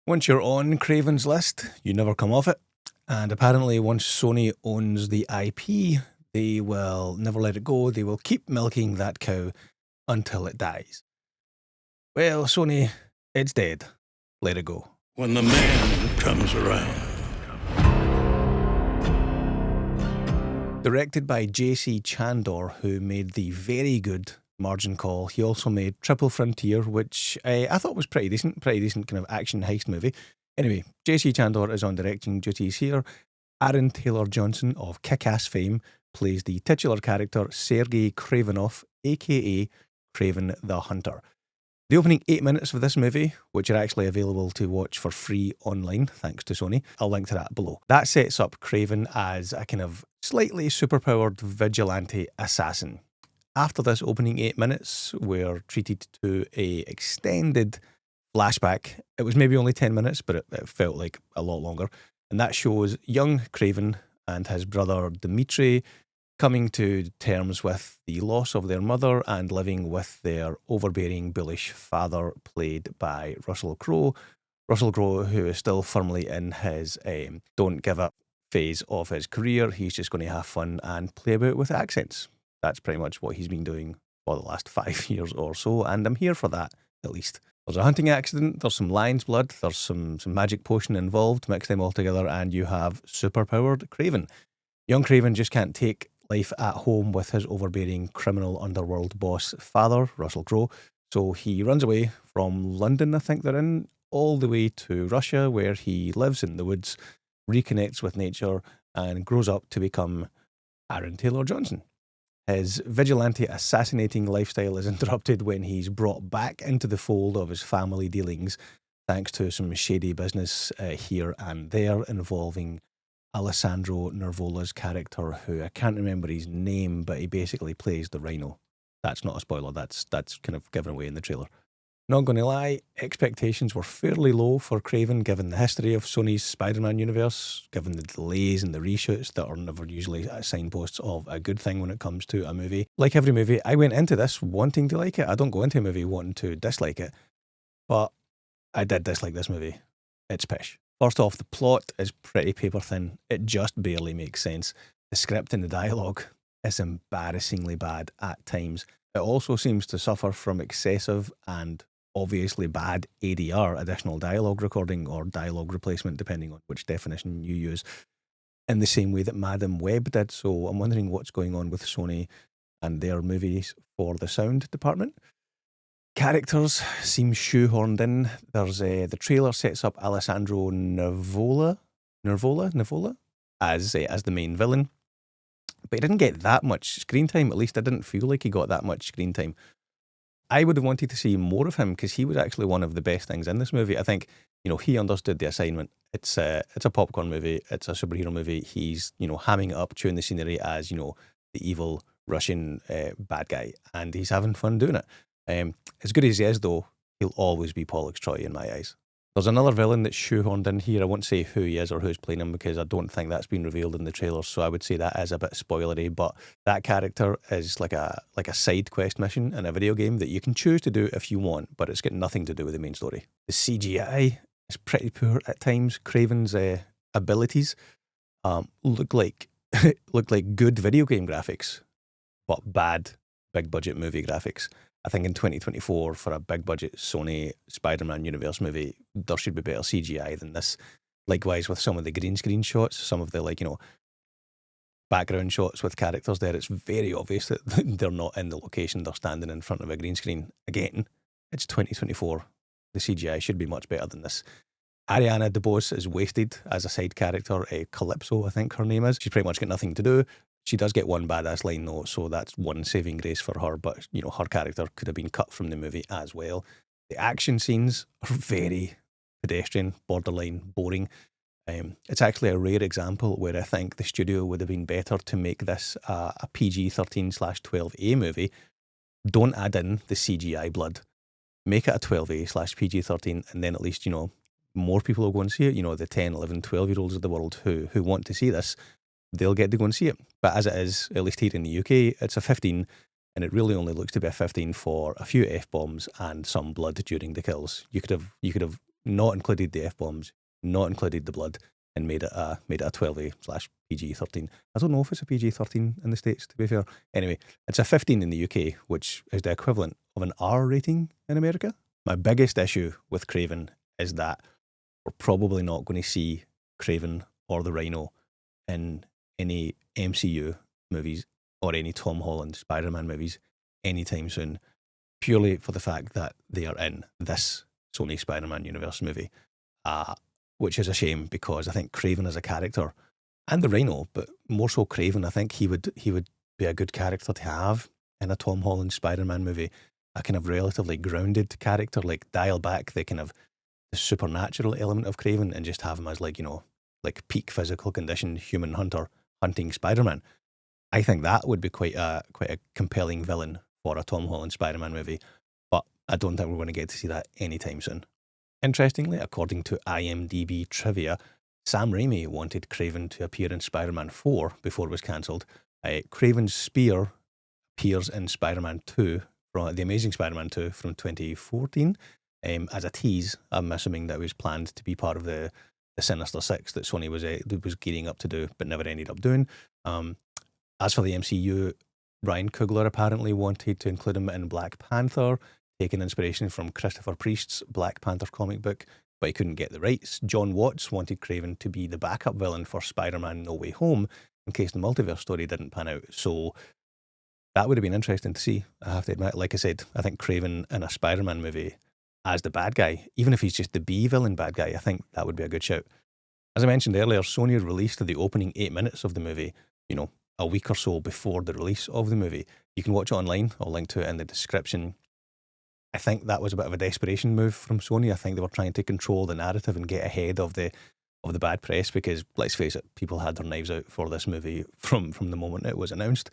Once you're on Kraven's list, you never come off it. And apparently once Sony owns the IP, they will never let it go. They will keep milking that cow until it dies. Well, Sony, it's dead. Let it go. When the man comes around. Directed by J.C. Chandor, who made the very good Margin Call. He also made Triple Frontier, which I thought was pretty decent kind of action heist movie. Anyway, J.C. Chandor is on directing duties here. Aaron Taylor Johnson of Kick-Ass fame plays the titular character Sergei Kravenov, aka Kraven the Hunter. The opening 8 minutes of this movie, which are actually available to watch for free online, thanks to Sony, I'll link to that below. That sets up Kraven as a kind of slightly superpowered vigilante assassin. After this opening 8 minutes, we're treated to a extended flashback. It was maybe only 10 minutes, but it felt like a lot longer. And that shows young Kraven and his brother Dmitri coming to terms with the loss of their mother and living with their overbearing, bullish father, played by Russell Crowe. Russell Crowe, who is still firmly in his don't give up phase of his career. He's just going to have fun and play about with accents. That's pretty much what he's been doing for the last 5 years or so, and I'm here for that, at least. There's a hunting accident, there's some lion's blood, there's some magic potion involved, mix them all together, and you have superpowered Kraven. Young Kraven just can't take life at home with his overbearing criminal underworld boss father, Russell Crowe, so he runs away from London, I think they're in, all the way to Russia, where he lives in the woods, reconnects with nature, and grows up to become Aaron Taylor Johnson. His vigilante assassinating lifestyle is interrupted when he's brought back into the fold of his family dealings, thanks to some shady business here and there involving Alessandro Nervola's character, who I can't remember his name, but he basically plays the Rhino. That's not a spoiler, that's kind of given away in the trailer. Not going to lie, expectations were fairly low for Kraven given the history of Sony's Spiderman universe, given the delays and the reshoots that are never usually signposts of a good thing when it comes to a movie. Like every movie, I went into this wanting to like it. I don't go into a movie wanting to dislike it, but I did dislike this movie. It's pish. First off, the plot is pretty paper thin. It just barely makes sense. The script and the dialogue is embarrassingly bad at times. It also seems to suffer from excessive and obviously bad ADR, additional dialogue recording, or dialogue replacement, depending on which definition you use, in the same way that Madam Web did. So I'm wondering what's going on with Sony and their movies for the sound department. Characters seem shoehorned in. There's the trailer sets up Alessandro Nervola as the main villain, but he didn't get that much screen time. At least I didn't feel like he got that much screen time. I would have wanted to see more of him because he was actually one of the best things in this movie. I think, he understood the assignment. It's a popcorn movie. It's a superhero movie. He's, hamming it up, chewing the scenery as, the evil Russian bad guy. And he's having fun doing it. As good as he is, though, he'll always be Pollux Troy in my eyes. There's another villain that's shoehorned in here. I won't say who he is or who's playing him because I don't think that's been revealed in the trailer, so I would say that is a bit spoilery, but that character is like a side quest mission in a video game that you can choose to do if you want, but it's got nothing to do with the main story. The CGI is pretty poor at times. Kraven's abilities look like good video game graphics, but bad big budget movie graphics. I think in 2024, for a big budget Sony Spider-Man universe movie, there should be better CGI than this. Likewise with some of the green screen shots, some of the background shots with characters there, it's very obvious that they're not in the location, they're standing in front of a green screen. Again, it's 2024. The CGI should be much better than this. Ariana DeBose is wasted as a side character. Calypso, I think her name is. She's pretty much got nothing to do. She does get one badass line though, so that's one saving grace for her, but her character could have been cut from the movie as well. The action scenes are very pedestrian, borderline boring. It's actually a rare example where I think the studio would have been better to make this a PG-13/12A movie. Don't add in the CGI blood. Make it a 12A/PG-13, and then at least, more people will go and see it. The 10, 11, 12-year-olds of the world who want to see this, they'll get to go and see it. But as it is, at least here in the UK, it's a 15, and it really only looks to be a 15 for a few F-bombs and some blood during the kills. You could have not included the F-bombs, not included the blood, and made it a 12A/PG-13. I don't know if it's a PG-13 in the States, to be fair. Anyway, it's a 15 in the UK, which is the equivalent of an R rating in America. My biggest issue with Kraven is that we're probably not going to see Kraven or the Rhino in any MCU movies or any Tom Holland Spider-Man movies anytime soon, purely for the fact that they are in this Sony Spider-Man universe movie, which is a shame because I think Kraven as a character, and the Rhino, but more so Kraven, I think he would be a good character to have in a Tom Holland Spider-Man movie, a kind of relatively grounded character, like dial back the kind of the supernatural element of Kraven and just have him as like, like peak physical condition human hunter hunting Spider-Man. I think that would be quite a compelling villain for a Tom Holland Spider-Man movie, but I don't think we're going to get to see that anytime soon. Interestingly, according to IMDB Trivia, Sam Raimi wanted Kraven to appear in Spider-Man 4 before it was cancelled. Kraven's spear appears in Spider-Man 2, from The Amazing Spider-Man 2 from 2014, as a tease. I'm assuming that was planned to be part of the Sinister Six that Sony was gearing up to do, but never ended up doing. As for the MCU, Ryan Coogler apparently wanted to include him in Black Panther, taking inspiration from Christopher Priest's Black Panther comic book, but he couldn't get the rights. John Watts wanted Kraven to be the backup villain for Spider-Man No Way Home in case the multiverse story didn't pan out. So that would have been interesting to see, I have to admit. Like I said, I think Kraven in a Spider-Man movie as the bad guy, even if he's just the B-villain bad guy, I think that would be a good shout. As I mentioned earlier, Sony released the opening 8 minutes of the movie, a week or so before the release of the movie. You can watch it online. I'll link to it in the description. I think that was a bit of a desperation move from Sony. I think they were trying to control the narrative and get ahead of the bad press because, let's face it, people had their knives out for this movie from the moment it was announced.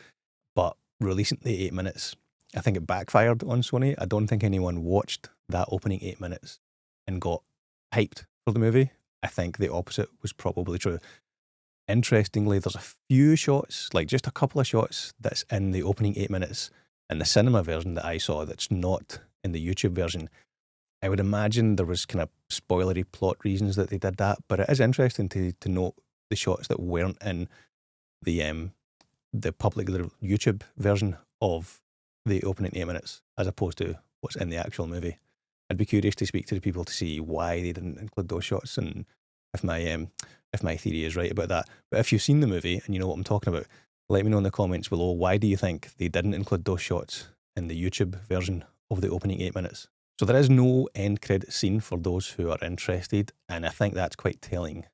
But releasing the 8 minutes, I think it backfired on Sony. I don't think anyone watched that opening 8 minutes and got hyped for the movie. I think the opposite was probably true. Interestingly, there's a few shots, like just a couple of shots, that's in the opening 8 minutes in the cinema version that I saw that's not in the YouTube version. I would imagine there was kind of spoilery plot reasons that they did that, but it is interesting to note the shots that weren't in the public YouTube version of the opening 8 minutes as opposed to what's in the actual movie. I'd be curious to speak to the people to see why they didn't include those shots and if my theory is right about that. But if you've seen the movie and you know what I'm talking about, let me know in the comments below, why do you think they didn't include those shots in the YouTube version of the opening 8 minutes? So there is no end credit scene for those who are interested, and I think that's quite telling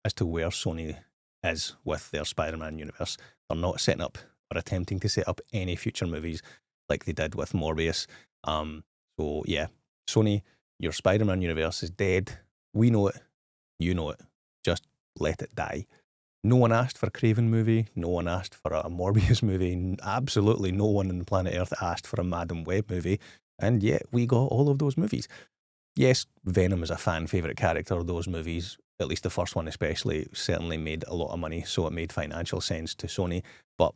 as to where Sony is with their Spider-Man universe. They're not setting up or attempting to set up any future movies like they did with Morbius. So yeah, Sony, your Spider-Man universe is dead. We know it. You know it. Just let it die. No one asked for a Kraven movie. No one asked for a Morbius movie. Absolutely no one on planet Earth asked for a Madam Web movie. And yet we got all of those movies. Yes, Venom is a fan favourite character. Those movies, at least the first one especially, certainly made a lot of money, so it made financial sense to Sony. But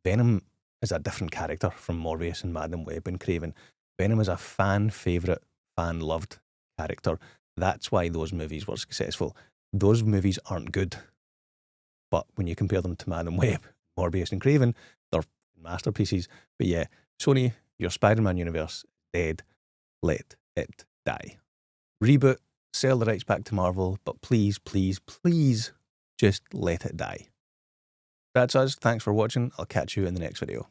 Venom is a different character from Morbius and Madam Web and Kraven. Venom is a fan favourite, fan loved character. That's why those movies were successful. Those movies aren't good. But when you compare them to Madam Web, Morbius and Kraven, they're masterpieces. But yeah, Sony, your Spider-Man universe is dead. Let it die. Reboot, sell the rights back to Marvel, but please, please, please just let it die. That's us. Thanks for watching. I'll catch you in the next video.